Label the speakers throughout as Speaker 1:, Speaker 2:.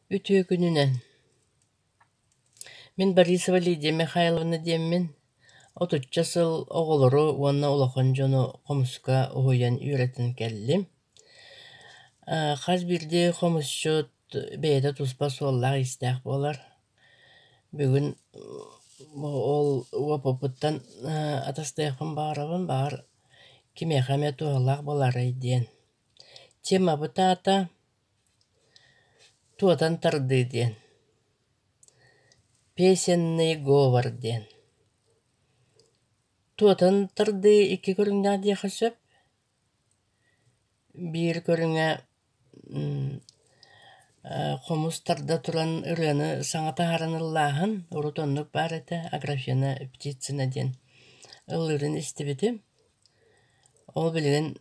Speaker 1: Ütüö gününen. Мен Борисова Лидия Михайловна диэммин. 30 сыл оҕолору уонна улахан дьону хомуска уһуйан үөрэтин кэллим. Хас бирди хомусчут бэйэтэ туспа суоллаах истээх буолар. Бүгүн ол уоппуттан атастыахпын баарабын баар кимиэхэмэ туоллаах боларый диэн. Тема бытаата туотан тарды диэн. Песенный говор диэн. Туотан тарды икки көрүңнаа диэхэ сөп. Бир көрүңэ хомус тарда туран ырыаны саңата хараныллааһын урутоннук бар эте аграфена птицина диэн. Ыллырын истибити. Ол билген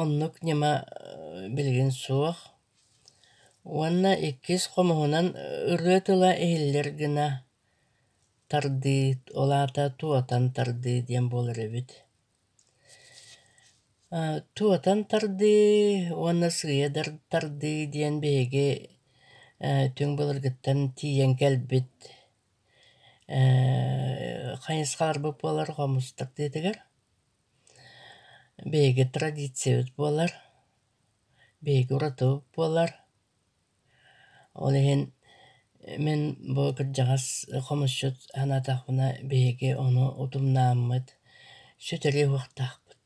Speaker 1: оннук нема билген суох. Уанна иккис хомуһунан ырыатыла эхиллер гына тарды олаата туотан тарды диэн болар эбит. Туотан тарды уанна сыйадар тарды диэн бэйге түң болыргыттан тиен кэлбит хайыскалар буп болар хомус тардыдыгар. Бэйге традициябыт болар. Бэйге уратыбыт болар. Ол эхин мен бу кырдьаҕас хомусчут анатахпына бэйге ону утумнааммыт сүтэрии уохтаахпыт.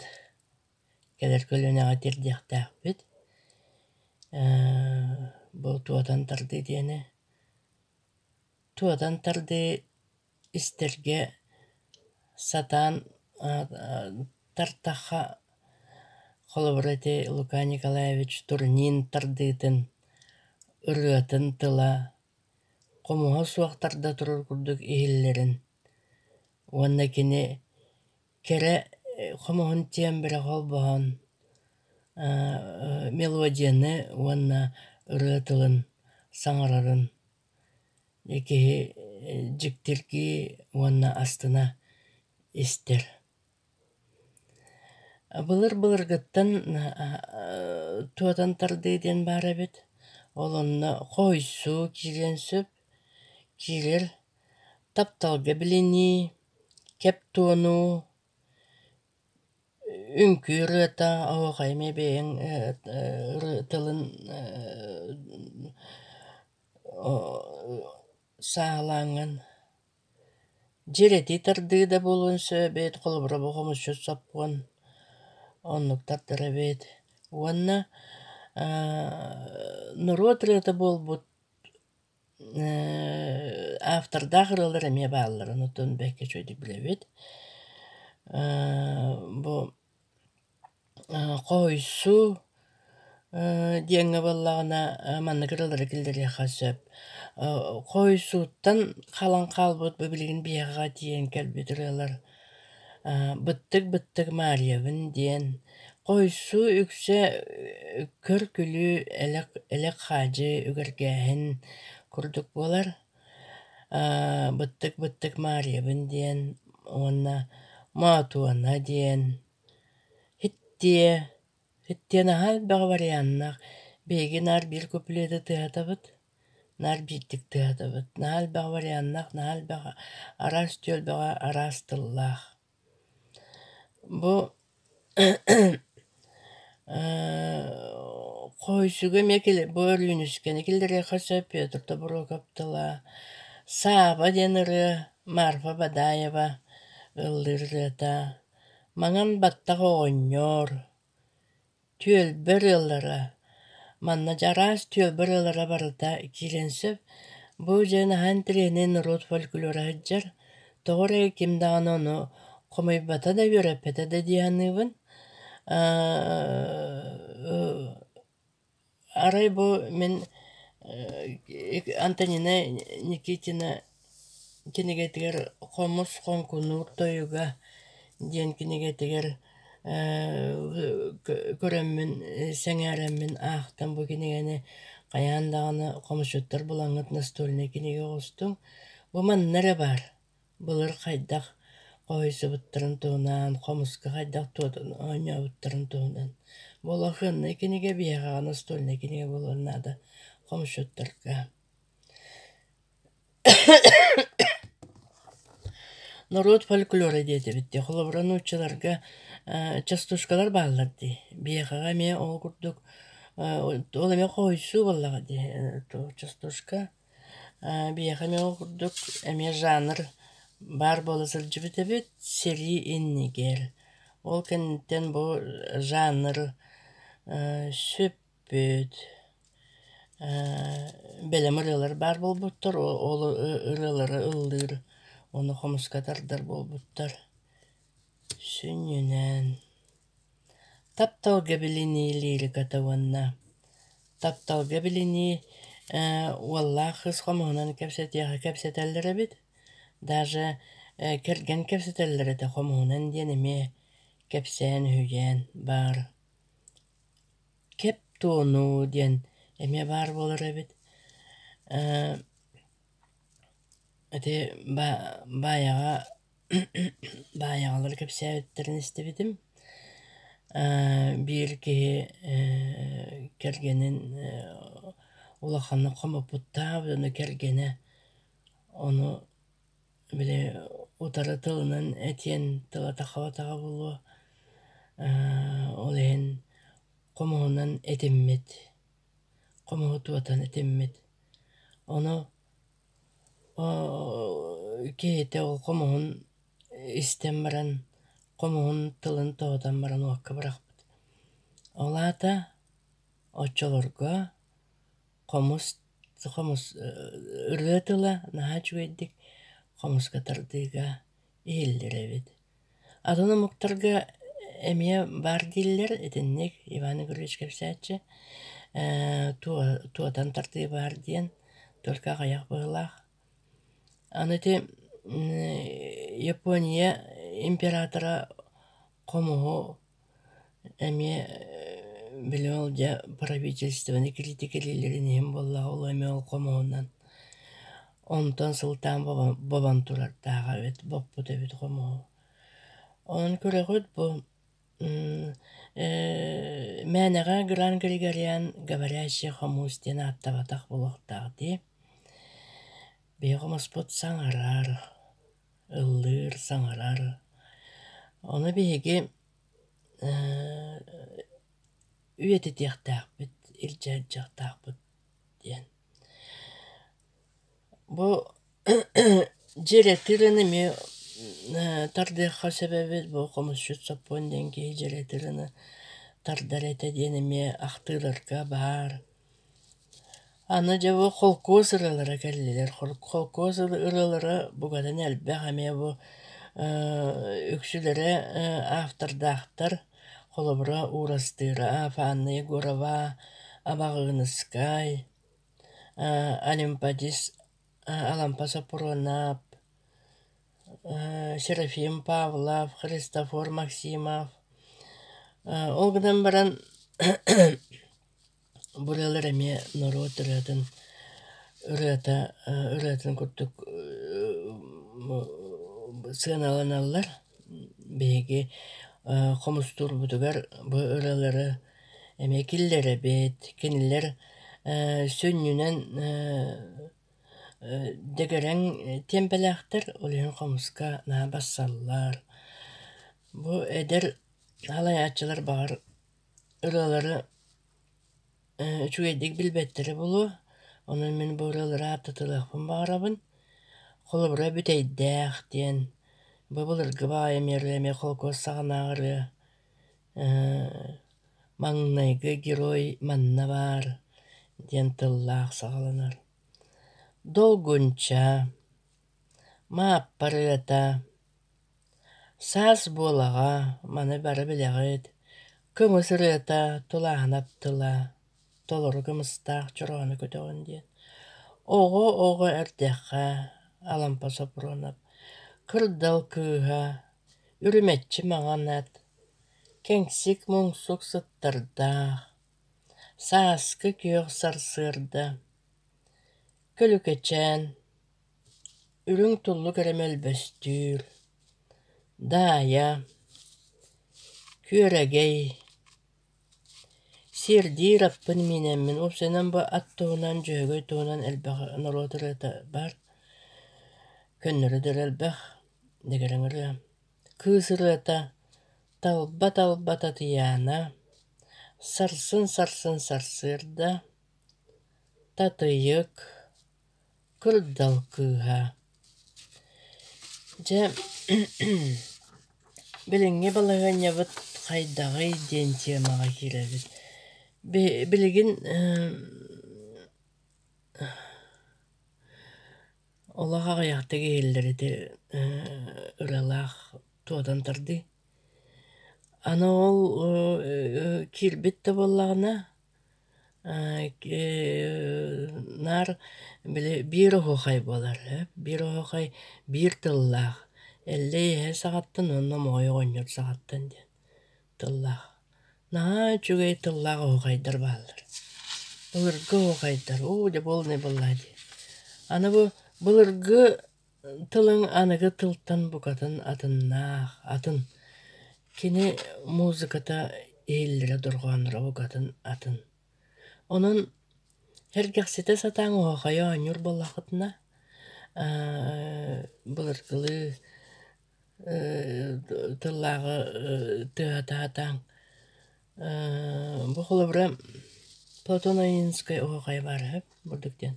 Speaker 1: Келер көлүнэҕэ тирдиэхтээхпит. Бу туотан тарды диэни. Туотан тарды истерге сатаан тартаха холобрати Лука Николаевич Турнин тардыытын ырыатын тыла комуха суохтарда турар курдук иһиллерин уонна кини кере хомуһун тиэн бире холбоһон мелодияны уонна ырыатылын саҥарарын икиһи дьиктирги уонна астына истер. Былыр-былыргыттан туотан тарды диэн баар эбит. Ол онно хойсу киирен сөп, киирер тапталга билини, кеп туону, үңкү ырыата оҕохайме бэйэҥ ырыатылын саалааңан. Дьирэти тарды да болуун сөбэт холобура хомусчут соппуон оннуктар эбит. Уонна нуруот ырыата болбут автордаах ырылар эмиэ бааллар онутун бэкке чөйдүк билэбит. Бу хойсу диэҥҥэ боллаҕына маннык ырылары киллэриэхэ сөп. Хойсууттан халан хаалбут бу билигин биэҕэҕэ тиэн кэлбит ырыалар. Быттык Мариябын диэн. Хойсу үксэ көр күлү элек хаажы үгэргээһин курдук болар. Быттык Мариябын диэн. Уонна Маатуана диэн. Хиттиэ наһаа бэҕэ барыаннах бэйги наар биир куплета тыатабыт. Наар бииттик тыатабыт. Наһаа бэҕэ барыаннах наһаа бэҕэ араас түөл бэҕэ араас тыллаах. Бу хойсуга мекеле бөрүүнүскени киллериэхэ сөп Петр Доброкоптала. Сааба диэн ырыа Марфа Бадаева ыллырыата. Маҥан баттах оҕонньор. Түөлбөр ыллара. Манна жараас түөлбөр ыллара барыта киирен сөп. Бу дьэ наһаан тирэһинэн нурут фольклора ыджар. Тоҕорэ ким даҕаны ону хомойбата да үөрэппэтэ да диэханныыбын. Арай бу мен Антонина Никитина кинигетигер хомус хонкунуур тойуга диэн кинигетигер көрөммүн сеңээрэммин аахтан бу кинигени каяан даҕаны хомусчуттар булаҥҥыт настольный киниге оҕустуҥ. Бу маннара бар. Былыр хайдах хойсубуттарын туунан, хомуска хайдах туотан оññабыттарын туунан. Болахынны киниге биэҕэҕэ настольный киниге болуоннаада komşutlarga. Народ folklore diye bitti. Холобран uççularga частушкалар bağlardı. Biyağa me ol kurduk. Ol me koysu vallahi diye. To частушка. Biyağa me ol kurduk. Eme janr bar bolasılcı bitebit seri innigel. Ol kenten bu janr süppüt. Belem ırılar bar bolbuttar. Ol ırıları ıldır. Onu homuskatardar bolbuttar. Sünnünen. Taptal gabilini lirik atavanna. Taptal gabilini vallahi kız homunan kepsetellere bit. Даже kergen kepsetellere de homunan diyenime kepsen hüyen bar. Kep tonu diyen eme bar bolar bit. Ete bayağı bayağıları kepsetlerini istedim. Bir ki kergenin ulaqanı qama putta onu kergene onu bile utara tılının etiyen tıla taxavatağa bulu olehin qomuğundan etimmet qomuğu tuatan etimmet onu kehete ol qomuğun istembaran qomuğun tılın toğutan baran uaqqa bırak. Olata очолорго комус ырытыла наһач уйдик комуска тардыга иһиллеребит. Адыны муктарга эмие бар диллер этинник Иван Игоревич кепсәче туатан тарды бар диен только аяк быылах. Аныты Япония императора комугу эмие билел я правительственный критикалилерин hem болла оламе ол комуунан. Онтон сылтан бабан турар тага бет боппу дебит комуу. Он көрөгөт бу мәнәгә Гран Григориан говорящий хомус ден аттабатак булуктагы. Бегомос бот саңарар, ыллыр саңарар. Оны беге üyeti tiyaqtaqpıt, ilcajaqtaqpıt diyen. Bu jeretirini mi tardıqa sebebi bu komuşut sopon dengi jeretirini tardarete diyenimi aqtırırka bar. Anı jabı kolkoz ırılara geldiler. Kolkoz ırılara bu kadar elbe hame bu öksülere aftardaqtar Холобра урастыра, Фанна Егорова, Абагыныскай, Олимпадис, Алампаса Пуронап, Серафим Павлов, Христофор Максимов. Олгдан баран бураларами народ ыратын курдук сыналаналар беги komustur budugar bu ıraları emekillere bet keniller sönnünen degeren tempelaktır olan komuska na bassallar. Bu eder halayatçılar bağır ıraları çüyedik bilbetleri bulu. Onun min bu ıraları atatılakpın bağırabın. Kolubra büteydek diyen Бабылыр гыба эмерлеме холкос сағанағыры, маңнайгы герой манна бар, ден тыллақ сағаланар. Долгунча, мааппарыата, сас болаға, маны бары білеғыд, күмісірыата тулағанап тыла, толыры күмістақ чұрағаны көтеғын ден. Оғы әрдеққа, алампа сопронап, Kırdal kıha, ürümetçi mağanat, kengsik mungsuk sıttırda, saskı kök sarsırda, kölükeçen, ürün tullu keremel bestür, daya, küregey, Сирди раппын минеммин. Опсенен бу аттуунан жөгөй туунан элбэх норотырыта бар. Көннөрүдөр элбэх дегереңөрү. Кыысырыта талба татыяна. Сарсын сарсырда. Татыйык. Кырдал кыыха. Же билиңе балаганьябыт хайдагай ден темага киребит. Билигин Олаға аяқтығы елдерді ұралақ туадан тұрды. Ана ол кирбетті болағына нар бір оғай болар. Bir оғай bir тыллақ. Әлі сағаттын онна моғай оңыр сағаттын ден. Тыллақ. Наға жүгей тыллақ оғайдар балыр. Бұлырғы оғайдар. Де бол не болады. Ана бұлырғы тылың анығы тылттан бұқатын атыннақ, атын. Кені музыката елдері дұрғаныра бұқатын атын. Onun herkesite satan oğaya anyor bolaqıtına бұлырғылы тыллағы тыатаатаң. Бұл қолыбыра Платоноинскай оғай бар бұрдықтен.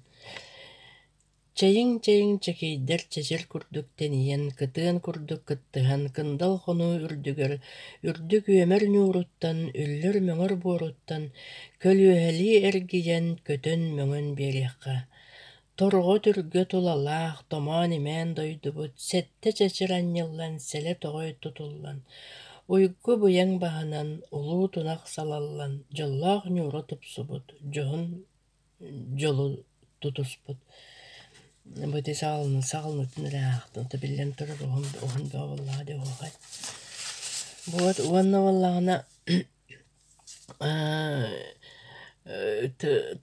Speaker 1: Чайың чекейдер чечер күрдіктен ен, кытыын күрдік кыттыған, кындал қону үрдігер, үрдік өмір нұруттан, үллер мөңір боруттан, көлүәлі әргиен көтін мөңін береққа. Торғы түрге тулалақ, томан имен дойды бұд, сәтті чечер аннеллан, сәле тоғай тұтуллан. Уйгу бұяң бағанан, ұлу тұнақ салаллан, жоллақ нұры тұпсы бұд, жоғын жолу тұтыс бұд. Бұды сағылнытын рәқтін, білен тұрыр оғын бағыллаға де оғай. Бұд уанна валлағына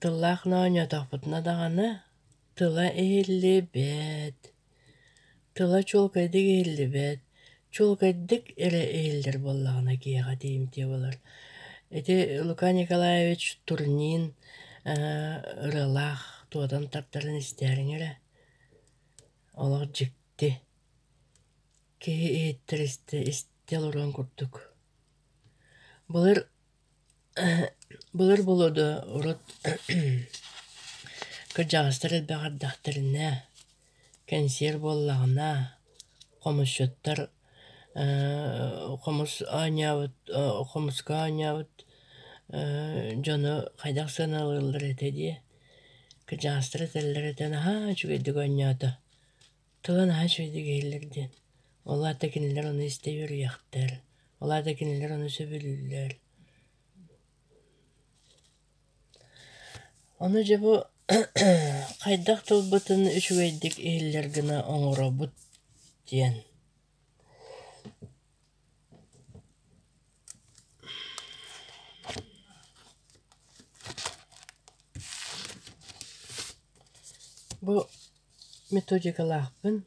Speaker 1: тыллақна ойнатақ бұтына дағаны тыла әйілі бәд. Тыла чолкайдық әйілі бәд. Чолкайдық әрі әйілдер боллағына кейіға деймте болар. Әте Лука Николаевич Турнин ұрылақ туадан тартарын істерін әрі. Олар жікті. Кейі еттір істел ұран күрдік. Бұлыр болуды ұрыт кіржағыстар әлбәғардақтарына, кәнсер боллағына, қомысшөттар, қомысқа анявыт, жоны қайдақ саналылыр әтеді. Кіржағыстар әтелілер әтен, жүгейдік анявыты. Тылан жүгейдік әйілерден. Ола тәкінілер оны істейір яқтар. Ола тәкінілер оны сөбілілер. Оны же бұл қайдақ тұлбытын үшігейдік әйілергіна оңыра бұт дейін. Бұл методикалақпын.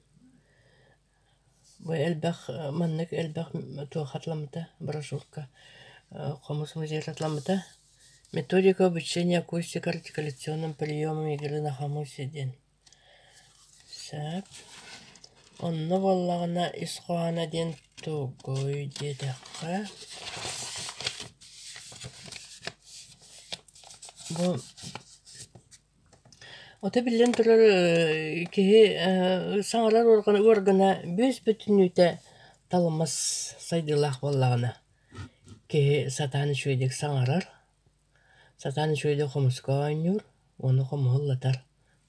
Speaker 1: Бұл әлбәқ, маннық әлбәқ туақатламыда, брошюрка, қомыс музей атламыда. Методика обучения акустико-артикуляционным приемам игры на хамуседен. Сәп. Онны боллағына исқуана ден тугой дедіққа. Бұл ота білен тұрар кейі саңарар орғана бөз бүтін өте талымас сайдылақ боллағына. Кейі сатаны шөйдек саңарар. Сатаны шөйде қомысқа ойныр, оны қомығылатар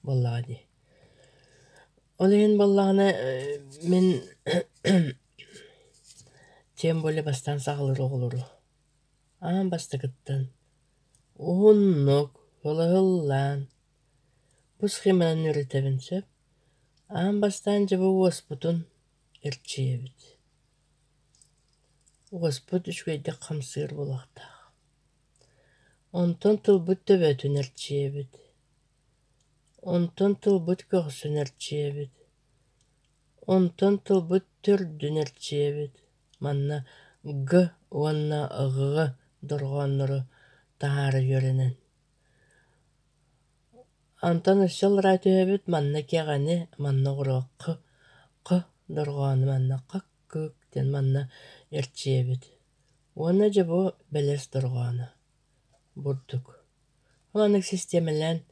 Speaker 1: боллағады. Олайын боллағына мен тем боле бастан сағылыр оғылыру. Ан басты кыттан. Уыннық, олығыллан. Бұл схеманан үретебін сөп. Ан бастан жабы уоспутын әртшейбіт. Уоспут үшкейде қамсығыр болақтақ. Онтон тылбыт төбөтін әртшейбіт. Онтон тылбыт көғсын әртшейбіт. Онтон тылбыт түрдін әртшейбіт. Манна г, уанна ғы дұрғаныры tahara yörenen. Антон өссел радиөбүт манна кегани манна гурокку доргону манна каккык ден манна эрчиебит. Уонна же бу белес доргону бурдук. Маннык системалан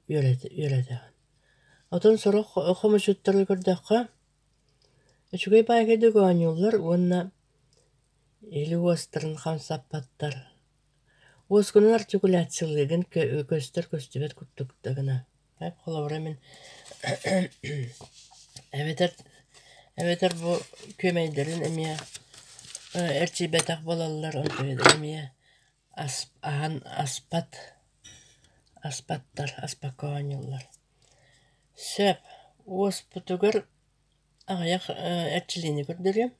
Speaker 1: юретеген. Отон сорок хомушуттары көрдөккө үчүгөй байгайды гонюллар уонна или уостарын хамсаппаттар. Уоскунун артикуляциялыгын көстүбет куттуктагына. Хеп холовра мен эветер бу көмейдерин эмие эрчибетак болалар онтойдер эмие аспаккоанюллар. Сөп уоспутугар аяк эрчилини көрдөрүм.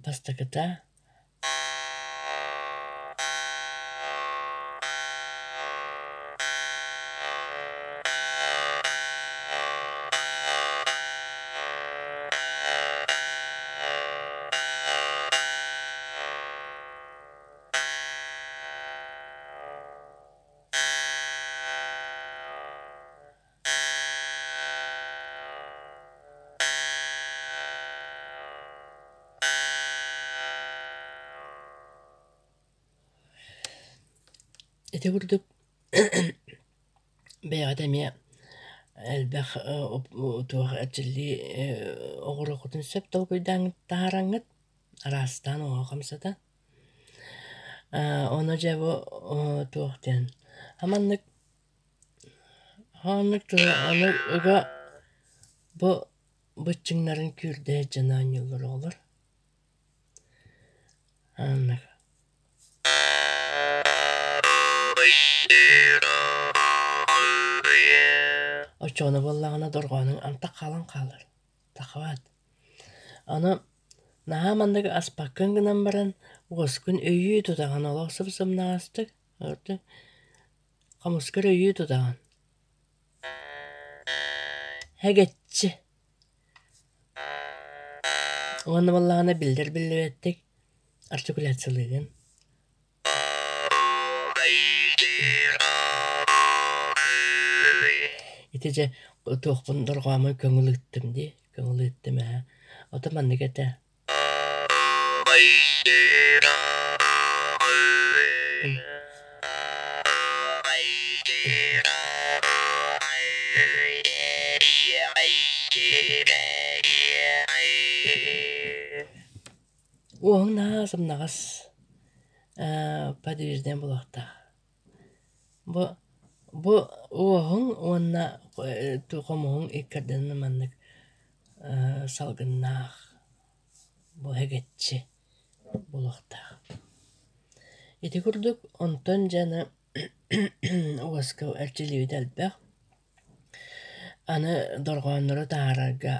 Speaker 1: Бастакыта эти курдук беядемия элбэх туах эрчили огурокутун сөп толгойдан таараңыт арастан оогамсата оны жабы туахтен аманнык аны ыга бу бычыңнарын күрдэ жанааньыллар олар аннык очону боллагына доргонун анта калан калыр тахават аны наамандык аспаккын гынан баран уоскун өйүү тутаган олох сымнагастык орду камыскыр өйүү тутаган хэгетчи оны боллагына билдирбеттик артикуляциялыгын итеже туохпун доргоамы көңүлүттүм ди көңүлүттүм отоманныгете уоң наасымнагас подвижден булакта бу уоң уонна туқомоң иккерден маннык салгыннаах бу хэгетчи булакта ити курдук онтон жана уоска эрчилибит элбэх аны доргооннору таарарга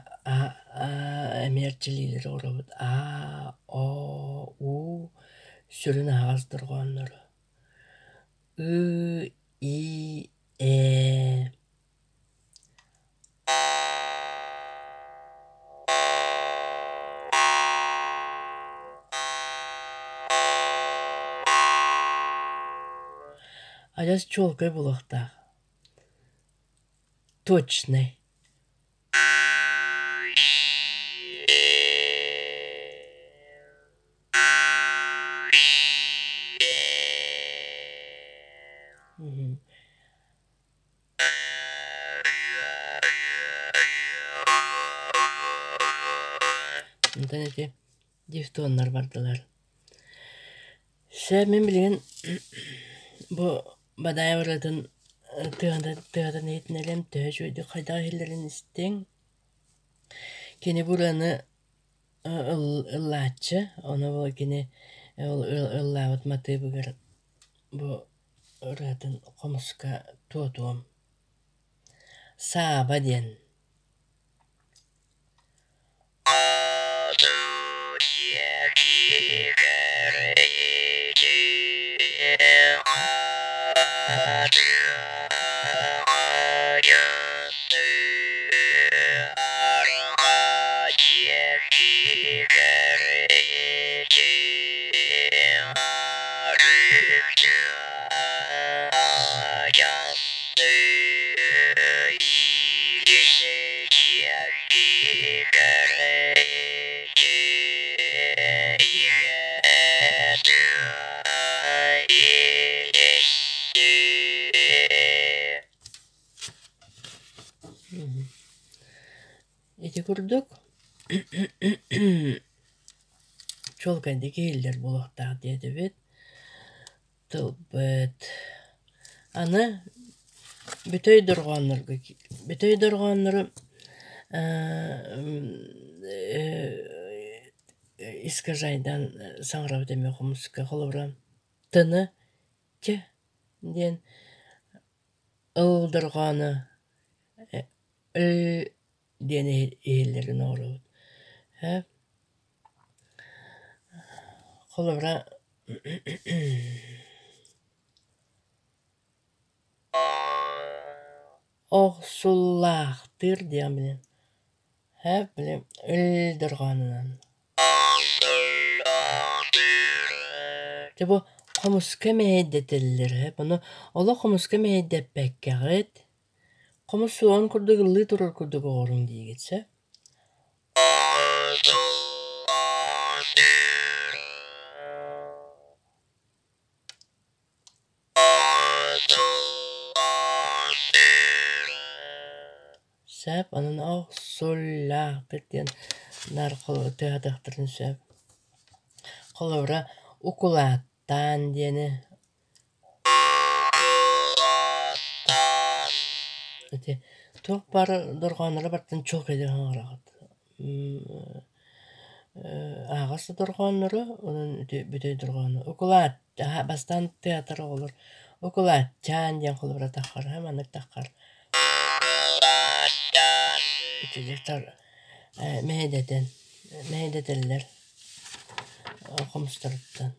Speaker 1: эмерчилилер оробут о у сүрүн агас доргооннору и ажас чолкой булакта точный эти дифтоннар бардылар. Мен билген бу бадайвыратын тыгатын етінелем төж өйді қайда хелерін істең. Кені бураны ыллаачы, оны бұл кені ыллауыт маты бұгар бу ыратын қомыска туатуам. Саба ден. Ити курдук чолкайдык ииллер булактаах диэтибит тылбыт. Аны бүтөй доргооннору искажайдан саңырабыт эме хомуска холобура тыны че диэн ылдыргоonu диэн ииллерин оорубут. Холобура охсуллаахтыр диэн билэн. Билэн ылдыргоонунан. Бу хомуска мэйдетеллер. Буну ола хомуска мэйдеппеккегит. Хомусуон курдук ыллыы турар курдук оорун диигитсе. Сэп анын охсуллаахтыр диэн наркыл тыатахтырын сэп. Холобура укулааттаан диэни. Туох бар доргооннора бартын чолкайдык аҥарахат. Ағасы доргооннору, онун бүтөй доргоону. Укулаат, бастан театр олор. Укулааттаан диэн холобура таххар, маннык таххар. Итилектар мэйдетеллер хомустарыттан.